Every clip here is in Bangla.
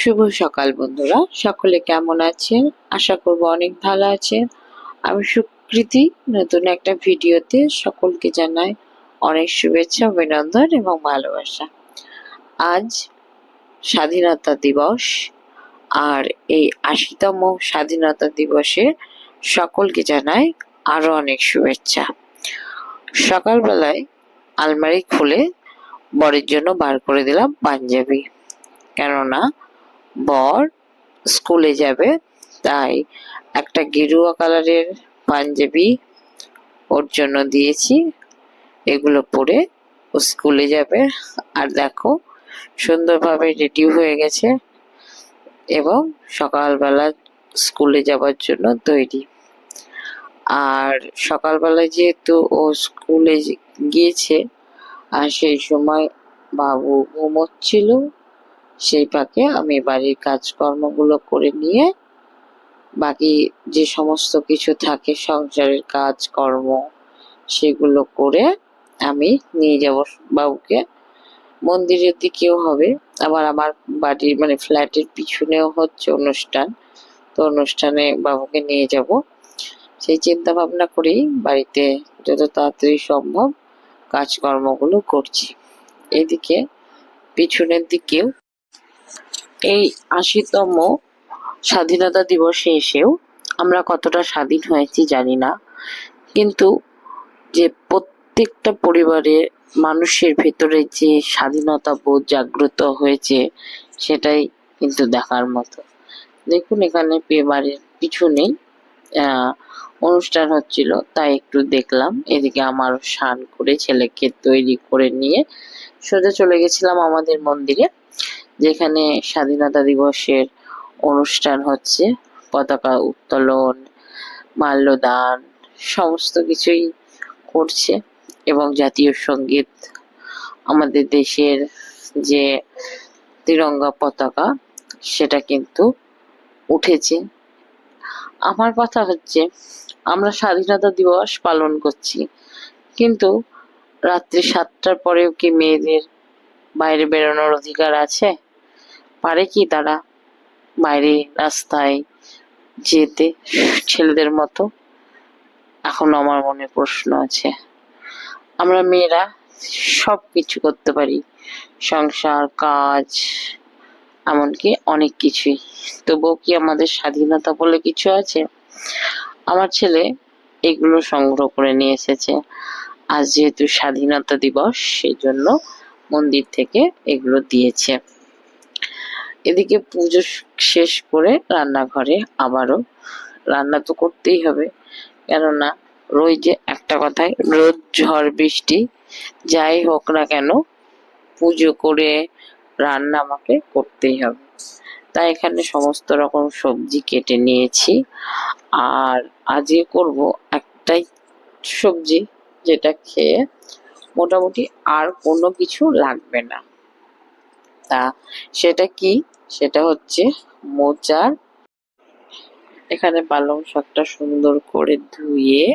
শুভ সকাল বন্ধুরা, সকলে কেমন আছেন? আশা করব অনেক ভালো আছেন। আমি সুকৃতি নতুন একটা ভিডিওতে সকলকে জানাই অনেক শুভেচ্ছা, অভিনন্দন এবং ভালোবাসা। আজ স্বাধীনতা দিবস, আর এই ৮০তম স্বাধীনতা দিবসে সকলকে জানাই আরো অনেক শুভেচ্ছা। সকালবেলায় আলমারি খুলে বরের জন্য বার করে দিলাম পাঞ্জাবি, কেননা বর স্কুলে যাবে, তাই একটা গেরুয়া কালারের পাঞ্জাবি ওর জন্য দিয়েছি। এগুলো পরে ও স্কুলে যাবে। আর দেখো, সুন্দরভাবে রেডি হয়ে গেছে এবং সকালবেলা স্কুলে যাবার জন্য তৈরি। আর সকালবেলায় যেহেতু ও স্কুলে গিয়েছে, আর সেই সময় বাবু ঘুমোচ্ছিল, সেই ফাঁকে আমি বাড়ির কাজকর্মগুলো করে নিয়ে বাকি যে সমস্ত কিছু থাকে সংসারের কাজকর্ম সেগুলো করে আমি নিয়ে যাব বাবুকে। মন্দিরের দিকেও হবে, আবার আমার বাড়ির মানে ফ্ল্যাটের পিছনেও হচ্ছে অনুষ্ঠান, তো অনুষ্ঠানে বাবুকে নিয়ে যাব। সেই চিন্তা ভাবনা করেই বাড়িতে যত তাড়াতাড়ি সম্ভব কাজকর্মগুলো করছি। এদিকে পিছনের দিকেও এই ৮০তম স্বাধীনতা দিবসে এসেও আমরা কতটা স্বাধীন হয়েছি জানি না, কিন্তু যে প্রত্যেকটা পরিবারে মানুষের ভেতরে যে স্বাধীনতা বোধ জাগ্রত হয়েছে সেটাই কিন্তু দেখার মতো। দেখুন, এখানে বাড়ির পিছনেই অনুষ্ঠান হচ্ছিল, তাই একটু দেখলাম। এদিকে আমারও স্নান করে ছেলেকে তৈরি করে নিয়ে সোজা চলে গেছিলাম আমাদের মন্দিরে, যেখানে স্বাধীনতা দিবসের অনুষ্ঠান হচ্ছে। পতাকা উত্তোলন, মাল্যদান সমস্ত কিছুই করছে এবং জাতীয় সঙ্গীত, আমাদের দেশের যে তিরঙ্গা পতাকা সেটা কিন্তু উঠেছে। আমার কথা হচ্ছে, আমরা স্বাধীনতা দিবস পালন করছি, কিন্তু রাত্রি ৭টার পরেও কি মেয়েদের বাইরে বেরোনোর অধিকার আছে? পারে কি তারা বাইরে রাস্তায় যেতে ছেলেদের মতো? এখন আমার মনে প্রশ্ন আছে। আমরা মেয়েরা সব কিছু করতে পারি, সংসার, কাজ, এমনকি অনেক কিছুই, তবুও কি আমাদের স্বাধীনতা বলে কিছু আছে? আমার ছেলে এগুলো সংগ্রহ করে নিয়ে এসেছে। আজ যেহেতু স্বাধীনতা দিবস, সেই জন্য মন্দির থেকে এগুলো দিয়েছে। এদিকে পুজো শেষ করে রান্নাঘরে আবারও রান্না তো করতেই হবে, কেননা রোজ যে একটা কথাই, রোদ ঝড় বৃষ্টি যাই হোক না কেন পুজো করে রান্না আমাকে করতেই হবে। তাই এখানে সমস্ত রকম সবজি কেটে নিয়েছি। আর আজকে করব একটাই সবজি, যেটা খেয়ে মোটামুটি আর কোনো কিছু লাগবে না। তা সেটা কি? সেটা হচ্ছে মোচার। এখানে পালং শাকটা সুন্দর করে ধুয়ে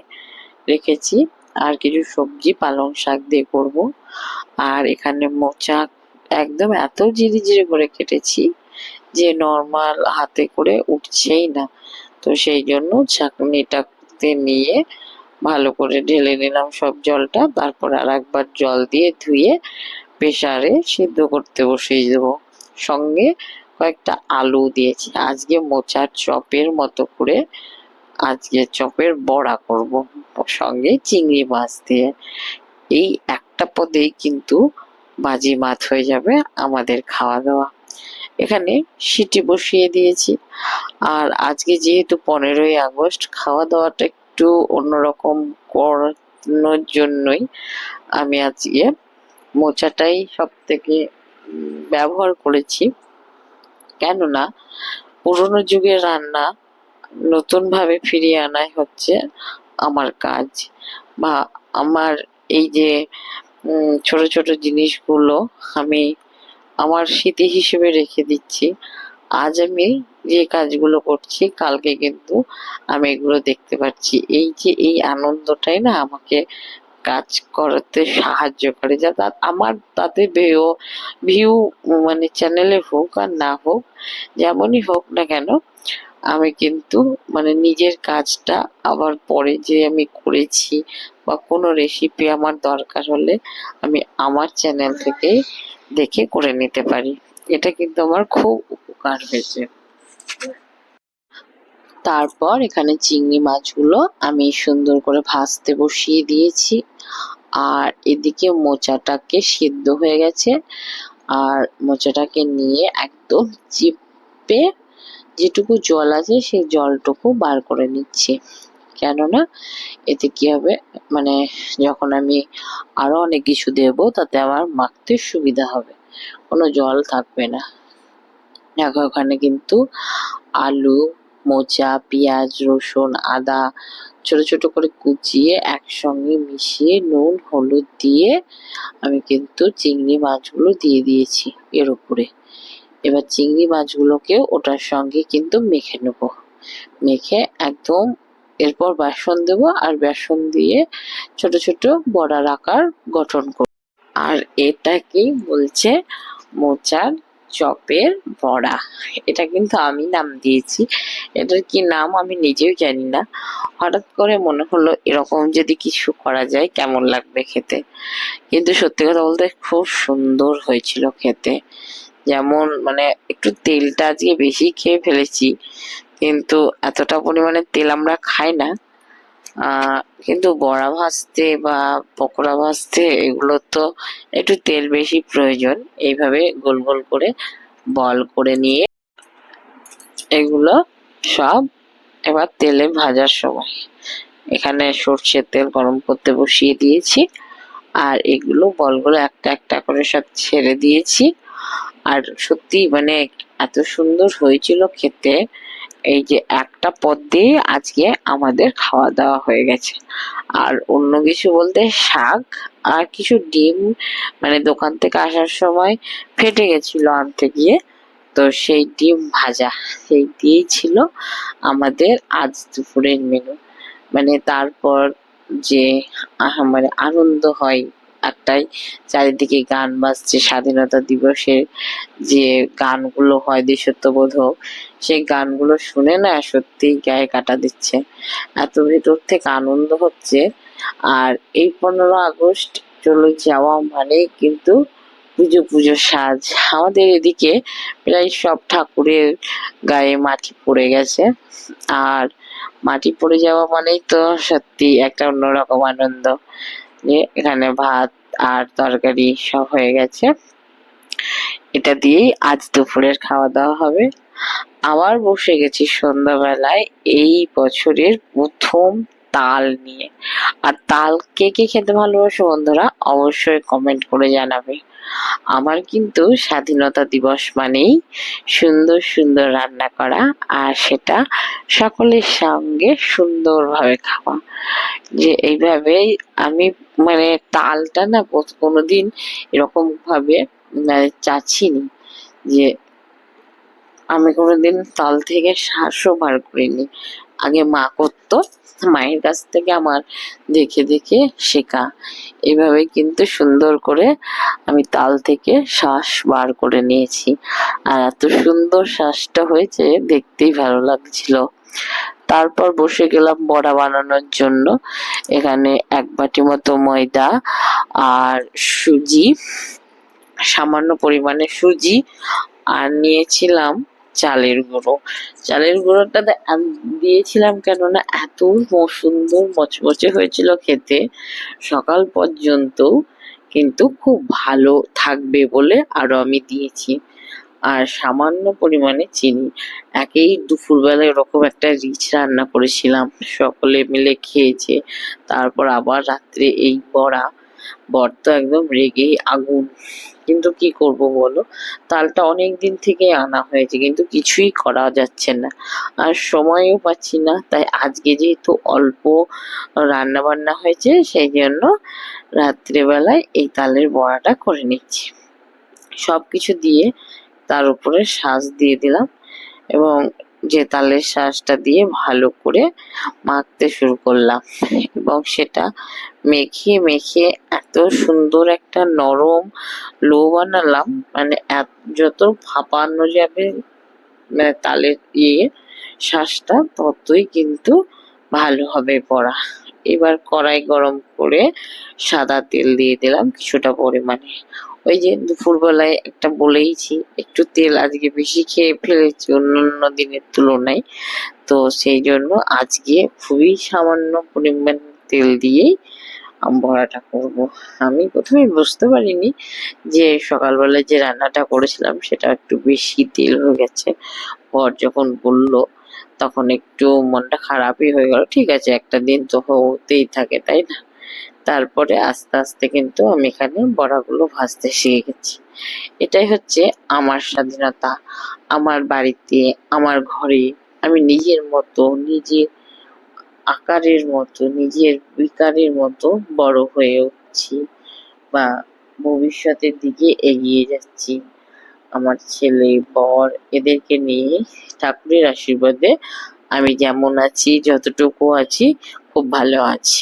রেখেছি, আর কিছু সবজি পালং শাক দিয়ে করব। আর এখানে মোচা একদম এত জিরে করে কেটেছি যে নর্মাল হাতে করে উঠছেই না, তো সেই জন্য ছাঁকনিটাতে নিয়ে ভালো করে ঢেলে নিলাম সব জলটা, তারপর আর একবার জল দিয়ে ধুয়ে প্রেসারে সিদ্ধ করতে বসিয়ে দেবো। সঙ্গে কয়েকটা আলু দিয়েছি। আজকে মোচার চপের মতো করে আজকে চপের বড়া করব, সঙ্গে চিংড়ি মাছ দিয়ে। এই একটা পদেই কিন্তু বাজি মাত হয়ে যাবে আমাদের খাওয়া দাওয়া। এখানে সিটি বসিয়ে দিয়েছি। আর আজকে যেহেতু 15ই আগস্ট, খাওয়া দাওয়াটা একটু অন্যরকম করানোর জন্যই আমি আজকে মোচাটাই সব থেকে ব্যবহার করেছি। কেননা পুরোনো যুগের রান্না নতুন ভাবে ফিরিয়ে আনাই হচ্ছে আমার কাজ, বা আমার এই যে ছোট ছোট জিনিসগুলো আমি আমার স্মৃতি হিসেবে রেখে দিচ্ছি। আজ আমি যে কাজগুলো করছি, কালকে কিন্তু আমি এগুলো দেখতে পাচ্ছি। এই যে এই আনন্দটাই না আমাকে কাজ করতে সাহায্য করে, যা আমার তাতে ভিউ মানে চ্যানেলে হোক আর না হোক, যেমনই হোক না কেন, আমি কিন্তু মানে নিজের কাজটা আবার পরে যে আমি করেছি বা কোনো রেসিপি আমার দরকার হলে আমি আমার চ্যানেল থেকে দেখে করে নিতে পারি। এটা কিন্তু আমার খুব উপকার হয়েছে। তারপর এখানে চিংড়ি মাছগুলো আমি সুন্দর করে ভাজতে বসিয়ে দিয়েছি, আর এদিকে মোচাটাকে সিদ্ধ হয়ে গেছে, আর মোচাটাকে নিয়ে একদম চিপে যেটুকু জল আছে সেই জলটুকু বার করে নিচ্ছি। কেননা এতে কি হবে, মানে যখন আমি আরো অনেক কিছু দেব তাতে আমার মাখতে সুবিধা হবে, কোনো জল থাকবে না। দেখো ওখানে কিন্তু আলু, মোচা, পেঁয়াজ, রসুন, আদা ছোট ছোট করে কুচিয়ে একসঙ্গে মিশিয়ে নুন হলুদ দিয়ে আমি কিন্তু চিংড়ি মাছগুলো দিয়ে দিয়েছি এর উপরে। এবার চিংড়ি মাছগুলোকেও ওটার সঙ্গে কিন্তু মেখে নেবো, মেখে একদম এরপর বেসন দেবো, আর বেসন দিয়ে ছোট ছোট বড়ার আকার গঠন করব। আর এটাকেই বলছে মোচার চপের বড়া। এটা কিন্তু আমি নাম দিয়েছি, এটার কি নাম আমি নিজেও জানি না। হঠাৎ করে মনে হলো এরকম যদি কিছু করা যায় কেমন লাগবে খেতে। কিন্তু সত্যি কথা বলতে খুব সুন্দর হয়েছিল খেতে। যেমন মানে একটু তেলটা আজকে বেশি খেয়ে ফেলেছি, কিন্তু এতটা পরিমাণে তেল আমরা খাই না। কিন্তু বড়া ভাজতে বা পকোড়া ভাজতে এগুলো তো একটু তেল বেশি প্রয়োজন। এইভাবে গোল গোল করে বল করে নিয়ে এগুলো সব এবার তেলে ভাজার সময় এখানে সর্ষের তেল গরম করতে বসিয়ে দিয়েছি, আর এগুলো বলগুলো একটা একটা করে সব ছেড়ে দিয়েছি। আর সত্যি মানে এত সুন্দর হয়েছিল খেতে, এই যে একটা পদ দিয়ে আজকে আমাদের খাওয়া দাওয়া হয়ে গেছে। আর অন্য কিছু বলতে শাক আর কিছু ডিম, মানে দোকান থেকে আসার সময় ফেটে গেছিল আনতে গিয়ে, তো সেই ডিম ভাজা সেই দিয়েই ছিল আমাদের আজ দুপুরের মেনু। মানে তারপর যে মানে আনন্দ হয় একটাই, চারিদিকে গান বাজছে, স্বাধীনতা দিবসের যে গানগুলো হয় দেশাত্মবোধক, সেই গানগুলো শুনে না সত্যিই গায়ে কাটা দিচ্ছে, এত ভেতর থেকে আনন্দ হচ্ছে। আর এই 15 আগস্ট চলে যাওয়া মানে কিন্তু পুজো পুজো সাজ। আমাদের এদিকে প্রায় সব ঠাকুরের গায়ে মাটি পড়ে গেছে, আর মাটি পড়ে যাওয়া মানেই তো সত্যি একটা অন্যরকম আনন্দ। যে এখানে ভাত আর তরকারি সব হয়ে গেছে, এটা দিয়েই আজ দুপুরের খাওয়া দাওয়া হবে। আবার বসে গেছি সন্ধ্যাবেলায় এই বছরের প্রথম তাল নিয়ে। আর তাল কে কে খেতে ভালোবাসো বন্ধুরা, অবশ্যই কমেন্ট করে জানাবে। আমার কিন্তু স্বাধীনতা দিবস মানেই সুন্দর সুন্দর রান্না করা, আর সেটা সকলের সঙ্গে সুন্দরভাবে খাওয়া। যে এইভাবেই আমি মানে তালটা না কোনোদিন এরকম ভাবে মানে চাচ্ছিনি, যে আমি কোনোদিন তাল থেকে শাঁসও বার করিনি। আগে মা করতো, মায়ের কাছ থেকে আমার দেখে দেখে শেখা। এভাবে কিন্তু সুন্দর করে আমি তাল থেকে শাঁস বার করে নিয়েছি, আর এত সুন্দর শাঁসটা হয়েছে দেখতেই ভালো লাগছিল। তারপর বসে গেলাম বড়া বানানোর জন্য। এখানে 1 বাটি মতো ময়দা আর সুজি, সামান্য পরিমাণে সুজি, আর নিয়েছিলাম চালের গুঁড়ো। চালের গুঁড়োটা দিয়েছিলাম কেননা এত সুন্দর মচমচে হয়েছিল খেতে, সকাল পর্যন্ত কিন্তু খুব ভালো থাকবে বলে আরো আমি দিয়েছি। আর সামান্য পরিমাণে চিনি। একেই দুপুরবেলা এরকম একটা রিচ রান্না করেছিলাম, সকলে মিলে খেয়েছে। তারপর আবার রাত্রে এই বড়া। বর তো একদম রেগেই আগুন, কিন্তু কি করব বলো, তালটা অনেক দিন থেকে আনা হয়েছে কিন্তু কিছুই করা যাচ্ছে না, আর সময়ও পাচ্ছি না। তাই আজকে যেহেতু অল্প রান্না বান্না হয়েছে সেই জন্য রাত্রেবেলায় এই তালের বড়াটা করে নিচ্ছি। সবকিছু দিয়ে তার উপরে শাঁস দিয়ে দিলাম, এবং যে তালের শাঁসটা দিয়ে ভালো করে মাখতে শুরু করলাম এবং সেটা মেখে মেখে এত সুন্দর একটা নরম লো বানালাম, মানে যত ভাপানো যাবে মানে তালের শাঁসটা ততই কিন্তু ভালো হবে বড়া। এবার কড়াই গরম করে সাদা তেল দিয়ে দিলাম কিছুটা পরিমাণে। ওই যে দুপুরবেলায় একটা বলেইছি একটু তেল আজকে বেশি খেয়ে ফেলেছি অন্যান্য দিনের তুলনায়, তো সেই জন্য আজকে খুবই সামান্য পরিমাণ তেল দিয়েই বড়াটা করব। আমি প্রথমে বুঝতে পারিনি যে সকালবেলায় যে রান্নাটা করেছিলাম সেটা একটু বেশি তেল হয়ে গেছে। পর যখন বললো তখন একটু মনটা খারাপই হয়ে গেল। ঠিক আছে, একটা দিন তো হতেই থাকে, তাই না? তারপরে আস্তে আস্তে কিন্তু আমি এখানে বড়াগুলো ভাজতে শিখে গেছি। এটাই হচ্ছে আমার স্বাধীনতা। আমার বাড়িতে, আমার ঘরে আমি নিজের মতো, নিজের আকারের মতো, নিজের বিকারের মতো বড় হয়ে উঠছি বা ভবিষ্যতের দিকে এগিয়ে যাচ্ছি। আমার ছেলে, বর এদেরকে নিয়ে ঠাকুরের আশীর্বাদে আমি যেমন আছি, যতটুকু আছি খুব ভালো আছি।